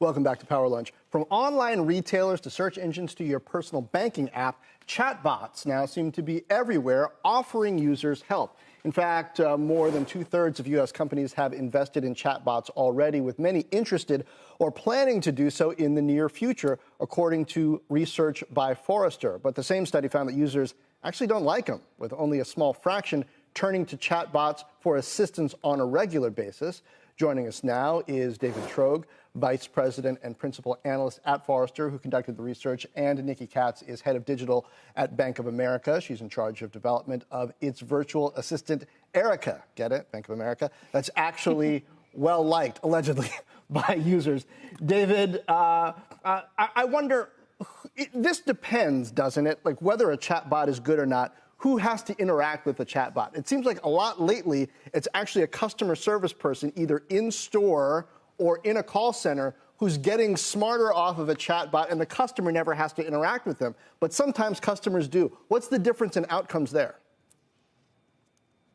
Welcome back to Power Lunch. From online retailers to search engines to your personal banking app, chatbots now seem to be everywhere, offering users help. In fact, more than two-thirds of U.S. companies have invested in chatbots already, with many interested or planning to do so in the near future, according to research by Forrester. But the same study found that users actually don't like them, with only a small fraction turning to chatbots for assistance on a regular basis. Joining us now is David Truog, Vice President and Principal Analyst at Forrester, who conducted the research, and Nikki Katz is Head of Digital at Bank of America. She's in charge of development of its virtual assistant, Erica. Get it? Bank of America. That's actually well-liked, allegedly, by users. David, I wonder, this depends, doesn't it? Like whether a chatbot is good or not. Who has to interact with the chatbot? It seems like a lot lately, it's actually a customer service person, either in store or in a call center, who's getting smarter off of a chatbot, and the customer never has to interact with them. But sometimes customers do. What's the difference in outcomes there?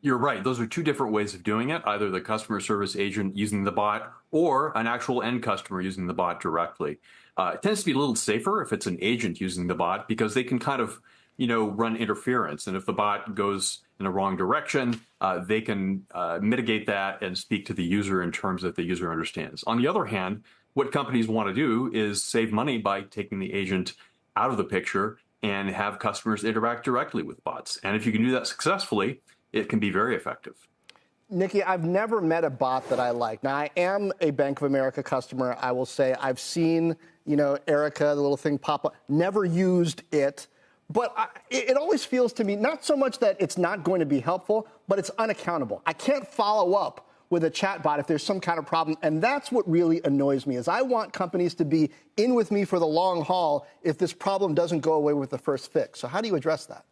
You're right. Those are two different ways of doing it, either the customer service agent using the bot or an actual end customer using the bot directly. It tends to be a little safer if it's an agent using the bot, because they can kind of run interference. And if the bot goes in the wrong direction, they can mitigate that and speak to the user in terms that the user understands. On the other hand, what companies want to do is save money by taking the agent out of the picture and have customers interact directly with bots. And if you can do that successfully, it can be very effective. Nikki, I've never met a bot that I like. Now, I am a Bank of America customer. I will say I've seen, Erica, the little thing pop up, never used it. But it always feels to me, not so much that it's not going to be helpful, but it's unaccountable. I can't follow up with a chatbot if there's some kind of problem. And that's what really annoys me, is I want companies to be in with me for the long haul if this problem doesn't go away with the first fix. So how do you address that?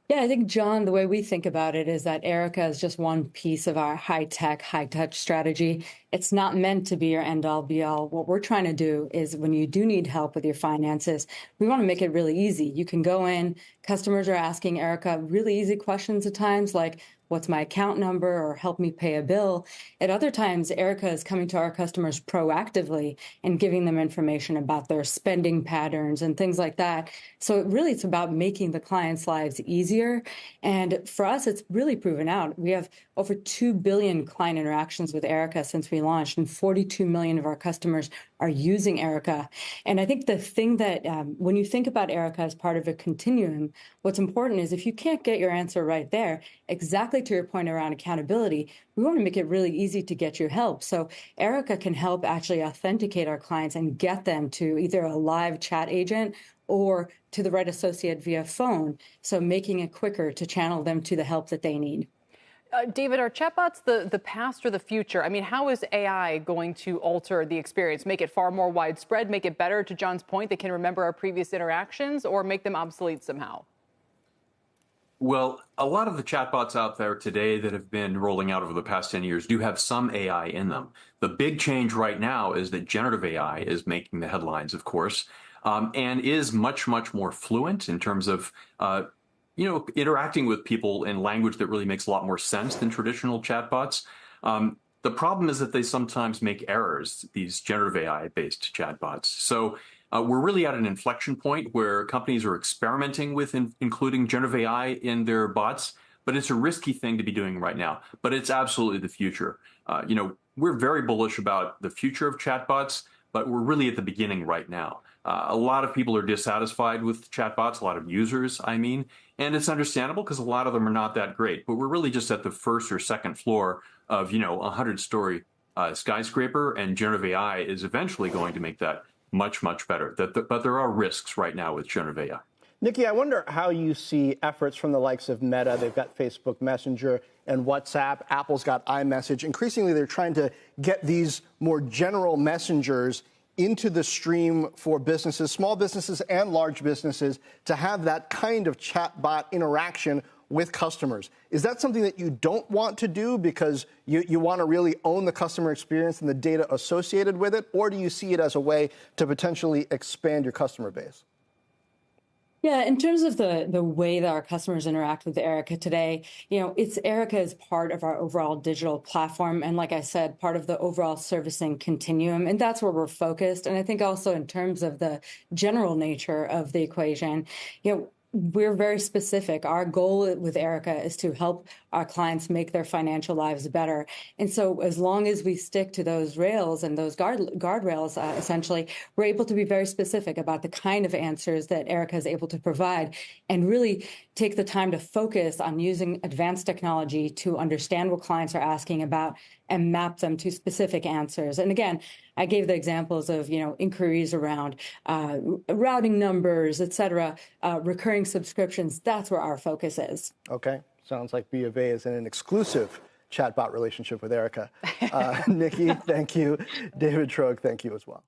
Yeah, I think, John, the way we think about it is that Erica is just one piece of our high-tech, high-touch strategy. It's not meant to be your end-all, be-all. What we're trying to do is when you do need help with your finances, we want to make it really easy. You can go in. Customers are asking Erica really easy questions at times, like, what's my account number, or help me pay a bill. At other times, Erica is coming to our customers proactively and giving them information about their spending patterns and things like that. So it's about making the clients' lives easier. And for us, it's really proven out. We have over 2 billion client interactions with Erica since we launched, and 42 million of our customers are using Erica. And I think the thing that when you think about Erica as part of a continuum, what's important is if you can't get your answer right there, exactly to your point around accountability, we want to make it really easy to get you help. So Erica can help actually authenticate our clients and get them to either a live chat agent or to the right associate via phone. So making it quicker to channel them to the help that they need. David, are chatbots the past or the future? I mean, how is AI going to alter the experience, make it far more widespread, make it better, to John's point, they can remember our previous interactions, or make them obsolete somehow? Well, a lot of the chatbots out there today that have been rolling out over the past 10 years do have some AI in them. The big change right now is that generative AI is making the headlines, of course, and is much, much more fluent in terms of interacting with people in language that really makes a lot more sense than traditional chatbots. The problem is that they sometimes make errors, these generative AI-based chatbots. So we're really at an inflection point where companies are experimenting with including generative AI in their bots, but it's a risky thing to be doing right now. But it's absolutely the future. We're very bullish about the future of chatbots, but we're really at the beginning right now. A lot of people are dissatisfied with chatbots, a lot of users, I mean, and it's understandable because a lot of them are not that great. But we're really just at the first or second floor of, a 100-story skyscraper, and generative AI is eventually going to make that much, much better. But there are risks right now with generative AI. Nikki, I wonder how you see efforts from the likes of Meta. They've got Facebook Messenger and WhatsApp. Apple's got iMessage. Increasingly, they're trying to get these more general messengers into the stream for businesses, small businesses and large businesses, to have that kind of chatbot interaction with customers. Is that something that you don't want to do because you want to really own the customer experience and the data associated with it? Or do you see it as a way to potentially expand your customer base? Yeah, in terms of the way that our customers interact with Erica today, it's Erica is part of our overall digital platform, and like I said, part of the overall servicing continuum, and that's where we're focused. And I think also in terms of the general nature of the equation, we're very specific. Our goal with Erica is to help our clients make their financial lives better. And so as long as we stick to those rails and those guardrails, essentially, we're able to be very specific about the kind of answers that Erica is able to provide and really take the time to focus on using advanced technology to understand what clients are asking about and map them to specific answers. And again, I gave the examples of, inquiries around routing numbers, et cetera, recurring subscriptions. That's where our focus is. Okay. Sounds like B of A is in an exclusive chatbot relationship with Erica. Nikki, thank you. David Truog, thank you as well.